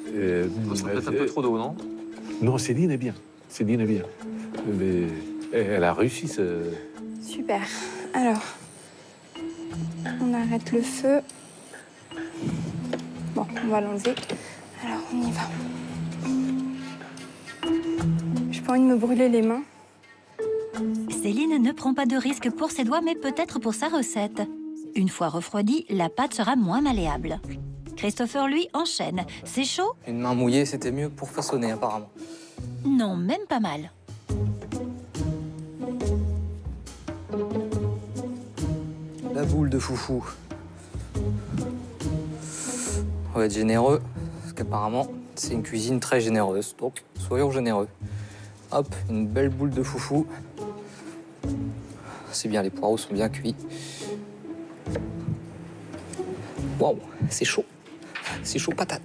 Ça serait peut-être un peu trop d'eau, non? Non, Céline est bien. Céline est bien. Mais elle a réussi. Super. Alors, on arrête le feu. Bon, on va l'enlever. Alors, on y va. J'ai pas envie de me brûler les mains. Céline ne prend pas de risque pour ses doigts, mais peut-être pour sa recette. Une fois refroidie, la pâte sera moins malléable. Christopher, lui, enchaîne. C'est chaud? Une main mouillée, c'était mieux pour façonner, apparemment. Non, même pas mal. La boule de foufou. On va être généreux, parce qu'apparemment, c'est une cuisine très généreuse. Donc, soyons généreux. Hop, une belle boule de foufou. C'est bien, les poireaux sont bien cuits. Waouh, c'est chaud. C'est chaud patate.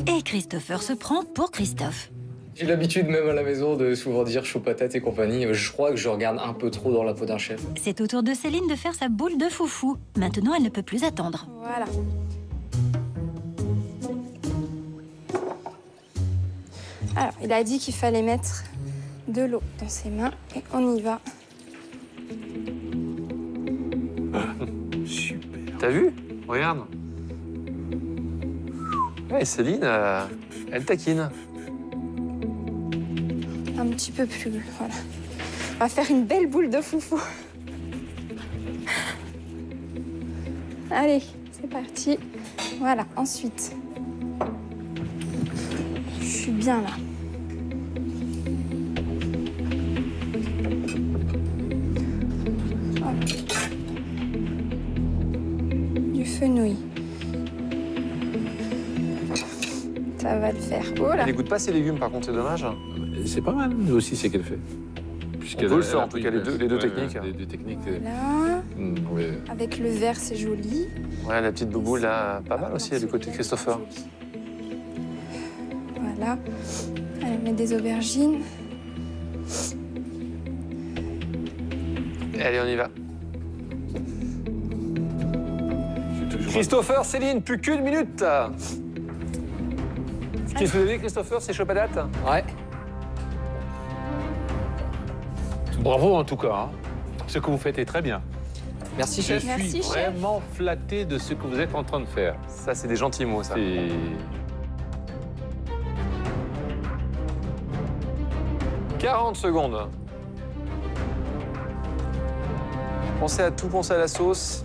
Et Christopher se prend pour Christophe. J'ai l'habitude même à la maison de souvent dire chaud patate et compagnie. Je crois que je regarde un peu trop dans la peau d'un chef. C'est au tour de Céline de faire sa boule de foufou. Maintenant, elle ne peut plus attendre. Voilà. Alors, il a dit qu'il fallait mettre de l'eau dans ses mains et on y va. Super. T'as vu? Regarde. Ouais, Céline, elle taquine. Un petit peu plus, voilà. On va faire une belle boule de foufou. Allez, c'est parti. Voilà, ensuite. Je suis bien là. Hop. Du fenouil. Ça va le faire. Oh là. Elle n'écoute pas ses légumes, par contre, c'est dommage. C'est pas mal aussi ce qu'elle fait. On peut le faire, en tout cas, les deux techniques. Les deux techniques. Là, Ouais. avec le vert, c'est joli. Ouais, la petite bouboule, là, pas mal aussi, du côté de Christopher. Voilà. Allez, on met des aubergines. Allez, on y va. Christopher, Céline, plus qu'une minute. Qu'est-ce que vous avez, Christopher? C'est chaud patate? Ouais. Bravo en tout cas. Hein. Ce que vous faites est très bien. Merci, Je chef. suis Merci, chef. vraiment flatté de ce que vous êtes en train de faire. Ça, c'est des gentils mots, ça. C'est... « 40 secondes. Pensez à tout, pensez à la sauce.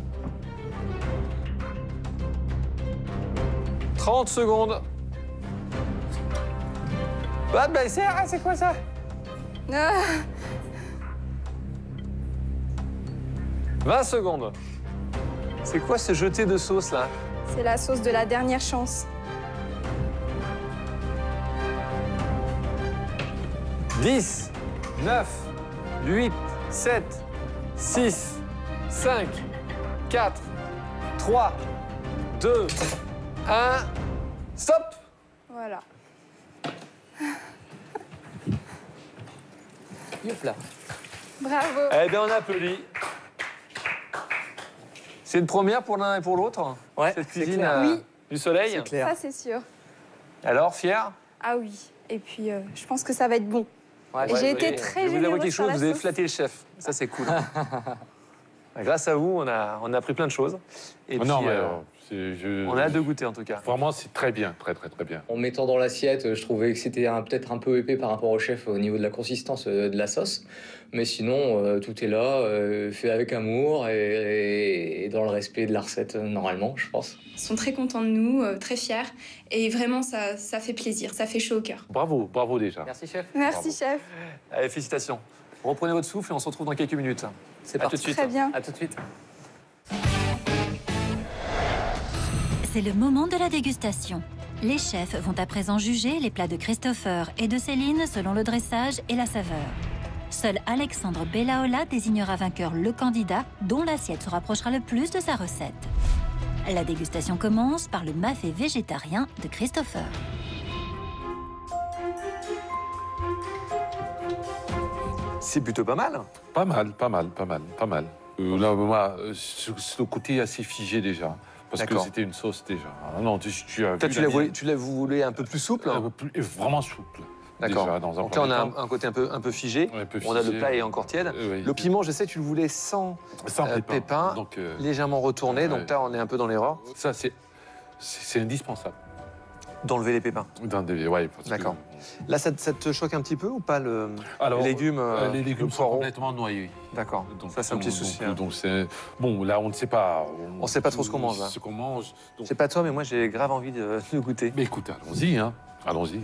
30 secondes. Ah, bah, c'est quoi ça? Ah, 20 secondes. C'est quoi ce jeté de sauce, là? c'est la sauce de la dernière chance. 10, 9, 8, 7, 6, 5, 4, 3, 2, 1. Stop! Voilà. Hop là. Bravo. Eh bien, on applaudit. C'est une première pour l'un et pour l'autre, Ouais, cette c'est cuisine clair. Oui. du soleil. C'est clair. Ça, c'est sûr. Alors, fier? Ah oui. Et puis, je pense que ça va être bon. Ouais, J'ai ouais, été ouais. très Je vais vous avouer généreuse quelque sur chose, la vous avez sauce. flatté le chef. Ça, c'est cool. Grâce à vous, on a appris plein de choses. Et puis, non, mais on a hâte de goûter, en tout cas. Vraiment, c'est très bien, très bien. En mettant dans l'assiette, je trouvais que c'était peut-être un peu épais par rapport au chef au niveau de la consistance de la sauce. Mais sinon, tout est là, fait avec amour et dans le respect de la recette, normalement, je pense. Ils sont très contents de nous, très fiers. Et vraiment, ça fait plaisir, ça fait chaud au cœur. Bravo déjà. Merci, chef. Merci, chef. Allez, félicitations. Reprenez votre souffle et on se retrouve dans quelques minutes. C'est À tout parti. de suite. Très bien. À tout de suite. C'est le moment de la dégustation. Les chefs vont à présent juger les plats de Christopher et de Céline selon le dressage et la saveur. Seul Alexandre Bellaola désignera vainqueur le candidat dont l'assiette se rapprochera le plus de sa recette. La dégustation commence par le mafé végétarien de Christopher. C'est plutôt pas mal. Pas mal, pas mal, pas mal, pas mal. Là, moi, c'est le côté assez figé déjà. Parce que D'accord. c'était une sauce déjà. Ah non, tu as Toi, vu tu la voulais un peu plus souple. vraiment souple. D'accord. Déjà, dans un Donc là, on a premier temps. un côté un peu figé. Ouais, un peu On a le figé, plat ouais. est encore tiède. Oui. Le piment, je sais, tu le voulais sans pépins, Donc, légèrement retourné. ouais. Donc là, on est un peu dans l'erreur. ça, c'est indispensable. D'enlever les pépins. Ouais, parce que- D'accord. Là, ça te choque un petit peu ou pas Alors, les légumes les le légumes sont poireau complètement noyés. D'accord. Donc, Ça, c'est un petit souci. hein. Donc, c'est... Bon, là, on ne sait pas. On sait pas trop ce qu'on mange, là. Ce qu'on mange. Je Donc... sais pas toi, mais moi, j'ai grave envie de goûter. Mais écoute, allons-y, hein. Allons-y.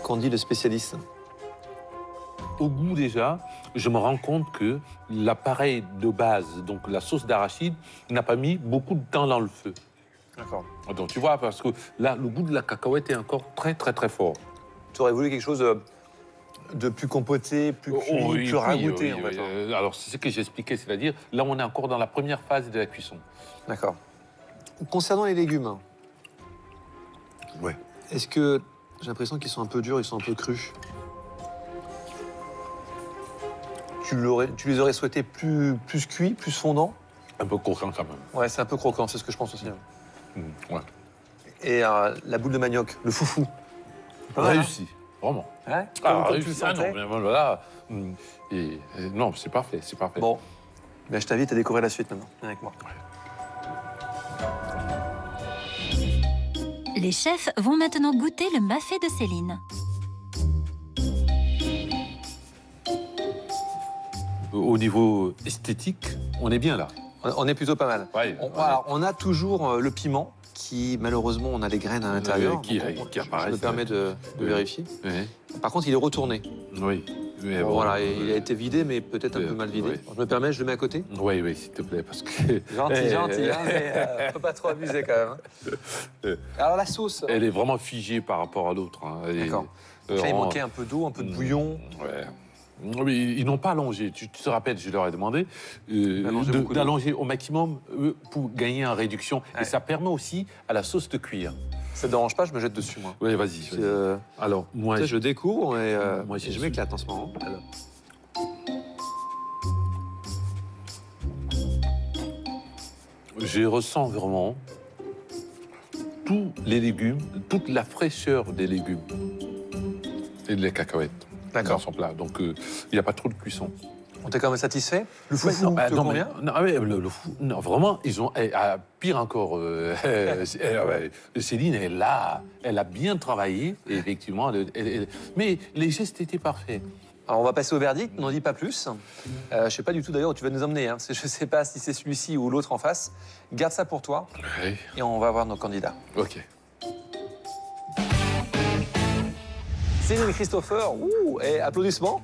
Qu'en dit le spécialiste? Au goût déjà, je me rends compte que l'appareil de base, donc la sauce d'arachide, n'a pas mis beaucoup de temps dans le feu. D'accord. Donc tu vois, parce que là, le goût de la cacahuète est encore très très très fort. Tu aurais voulu quelque chose de plus compoté, plus cuit, Oh, oui, plus ragoûté, oui, en fait. oui. Alors c'est ce que j'expliquais, c'est-à-dire, là on est encore dans la première phase de la cuisson. D'accord. Concernant les légumes, Ouais. est-ce que j'ai l'impression qu'ils sont un peu durs, ils sont un peu crus? Tu les aurais souhaités plus cuits, plus fondants? Un peu croquant quand même. Ouais, c'est un peu croquant, c'est ce que je pense aussi. Ouais. Et la boule de manioc, le foufou. Pas mal, hein? Réussi, vraiment. Ouais, Ah, comme tu le réussi. Ah non, sentais. mais voilà. Non, c'est parfait, c'est parfait. Bon, ben, je t'invite à découvrir la suite maintenant, viens avec moi. Les chefs vont maintenant goûter le mafé de Céline. Au niveau esthétique, on est bien là. On est plutôt pas mal. Ouais, Alors, on a toujours le piment qui, malheureusement, on a les graines à l'intérieur. qui Donc, je apparaissent, me permets de Oui. vérifier. Ouais. Par contre, il est retourné. Oui. Mais Bon, bon, voilà, et il a été vidé, mais peut-être un peu mal vidé. oui. Je me permets, je le mets à côté. Oui, s'il te plaît, parce que... Gentil, hein, mais faut pas trop abuser quand même. hein. Alors, la sauce. Elle est vraiment figée par rapport à l'autre. Hein. D'accord. Là, il manquait un peu d'eau, un peu de bouillon. Ouais. Mais ils n'ont pas allongé. Tu te rappelles, je leur ai demandé D'allonger beaucoup d'eau. d'allonger au maximum pour gagner en réduction. Ouais. Et ça permet aussi à la sauce de cuire. Ça te dérange pas, je me jette dessus, moi. Oui, vas-y. Alors, moi, Tu sais, je découvre et Moi, j'ai je su. m'éclate en ce moment. je ressens vraiment tous les légumes, toute la fraîcheur des légumes et des cacahuètes D'accord. dans son plat. Donc, il n'y a pas trop de cuisson. On t'est quand même satisfait? Le Ouais, foufou te convient? non, le fou, non, vraiment, ils ont, pire encore, Céline, elle a bien travaillé, et effectivement, mais les gestes étaient parfaits. Alors, on va passer au verdict, n'en dis pas plus. Je ne sais pas du tout d'ailleurs où tu vas nous emmener. Hein. Je ne sais pas si c'est celui-ci ou l'autre en face. Garde ça pour toi Oui, et on va voir nos candidats. ok. Céline Christopher, et applaudissements.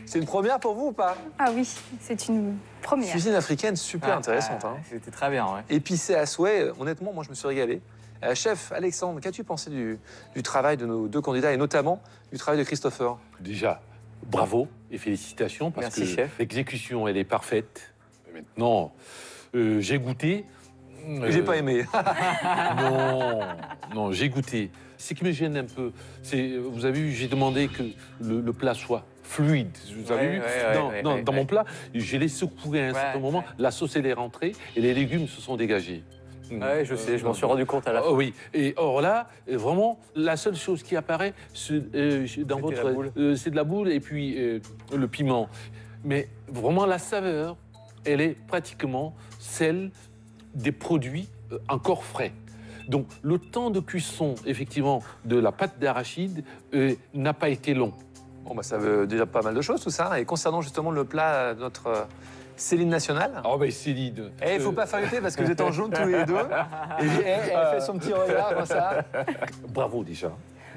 C'est une première pour vous ou pas? Ah oui, c'est une première. Cuisine africaine super intéressante. Hein. C'était très bien, ouais. Épicée à souhait, honnêtement, moi je me suis régalé. Chef Alexandre, qu'as-tu pensé du travail de nos deux candidats et notamment du travail de Christopher? Déjà, bravo et félicitations, parce Merci, que chef. l'exécution, elle est parfaite. Maintenant, j'ai goûté. J'ai pas aimé. Non, j'ai goûté. Ce qui me gêne un peu, c'est, vous avez vu, j'ai demandé que le plat soit fluide. Vous avez vu dans mon plat, je l'ai secoué à un certain moment, la sauce elle est rentrée et les légumes se sont dégagés. Ouais, je sais, je m'en suis rendu compte à la fin. Oui, et or là, vraiment, la seule chose qui apparaît dans votre... la boule. c'est de la boule et puis le piment. Mais vraiment, la saveur, elle est pratiquement celle des produits encore frais. Donc, le temps de cuisson, effectivement, de la pâte d'arachide n'a pas été long. Bon, bah, ça veut dire pas mal de choses tout ça. Et concernant justement le plat de notre Céline nationale, Oh, ben Céline... il ne faut pas failloter parce que vous êtes en jaune tous les deux. Et elle fait son petit regard comme ça. Bravo déjà.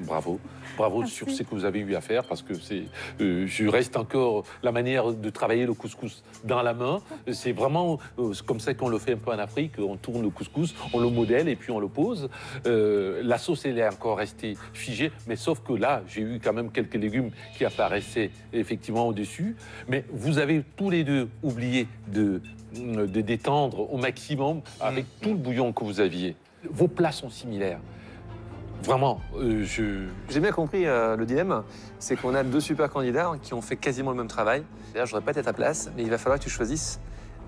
Bravo. Bravo Merci. sur ce que vous avez eu à faire parce que je reste encore la manière de travailler le couscous dans la main. C'est vraiment comme ça qu'on le fait un peu en Afrique. On tourne le couscous, on le modèle et puis on le pose. La sauce, elle est encore restée figée, mais sauf que là, j'ai eu quand même quelques légumes qui apparaissaient effectivement au-dessus. Mais vous avez tous les deux oublié de détendre au maximum avec tout le bouillon que vous aviez. Vos plats sont similaires. Vraiment, J'ai bien compris le dilemme, c'est qu'on a deux super candidats qui ont fait quasiment le même travail. D'ailleurs, je n'aurais pas été à ta place, mais il va falloir que tu choisisses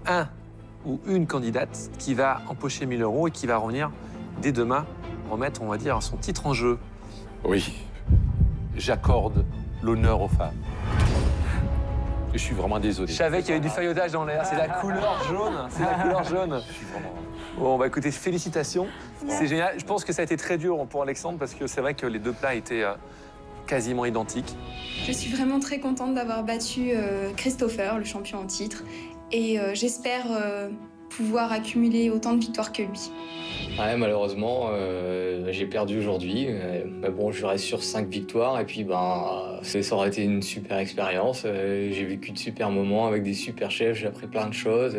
un ou une candidate qui va empocher 1 000 € et qui va revenir dès demain remettre, on va dire, son titre en jeu. Oui, j'accorde l'honneur aux femmes. Je suis vraiment désolé. Je savais qu'il y avait du faillotage dans l'air, c'est la couleur jaune, c'est la couleur jaune. Je suis vraiment... Bon, bah écoutez, félicitations, c'est génial. Je pense que ça a été très dur pour Alexandre parce que c'est vrai que les deux plats étaient quasiment identiques. Je suis vraiment très contente d'avoir battu Christopher, le champion en titre, et j'espère pouvoir accumuler autant de victoires que lui. Ouais, malheureusement, j'ai perdu aujourd'hui. Mais bon, je reste sur 5 victoires. Et puis, ça aurait été une super expérience. J'ai vécu de super moments avec des super chefs. J'ai appris plein de choses.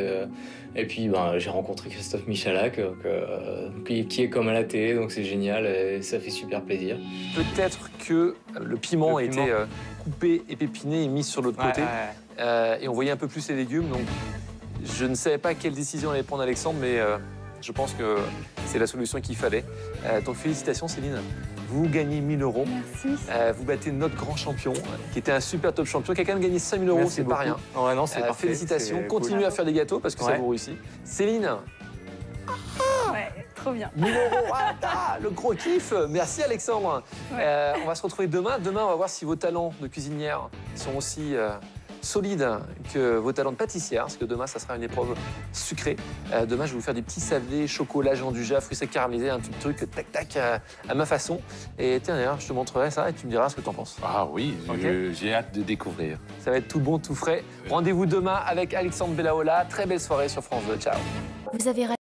Et puis, j'ai rencontré Christophe Michalak, qui est comme à la télé. Donc, c'est génial. Et ça fait super plaisir. Peut-être que le piment a été coupé, épépiné et mis sur l'autre côté. Et on voyait un peu plus les légumes. Donc, je ne savais pas quelle décision allait prendre Alexandre, mais je pense que c'est la solution qu'il fallait. Donc félicitations Céline, vous gagnez 1 000 €. Merci. Vous battez notre grand champion, qui était un super top champion, qui a quand même gagné 5 000 €, c'est pas rien. Ouais, non, c'est parfait. Félicitations, C'est continuez cool. à faire des gâteaux parce que ça Ouais. vous réussit. Céline, Ouais, trop bien. 1 000 €, le gros kiff. Merci Alexandre. On va se retrouver demain. Demain, on va voir si vos talents de cuisinière sont aussi solides que vos talents de pâtissière, parce que demain, ça sera une épreuve sucrée. Demain, je vais vous faire des petits sablés, chocolat, Jean Dujat, fruits secs caramélisés, un petit truc tac-tac à ma façon. Et tiens, d'ailleurs, je te montrerai ça et tu me diras ce que tu en penses. Ah oui, Ok. j'ai hâte de découvrir. Ça va être tout bon, tout frais. Rendez-vous demain avec Alexandre Bellaola. Très belle soirée sur France 2. Ciao. Vous avez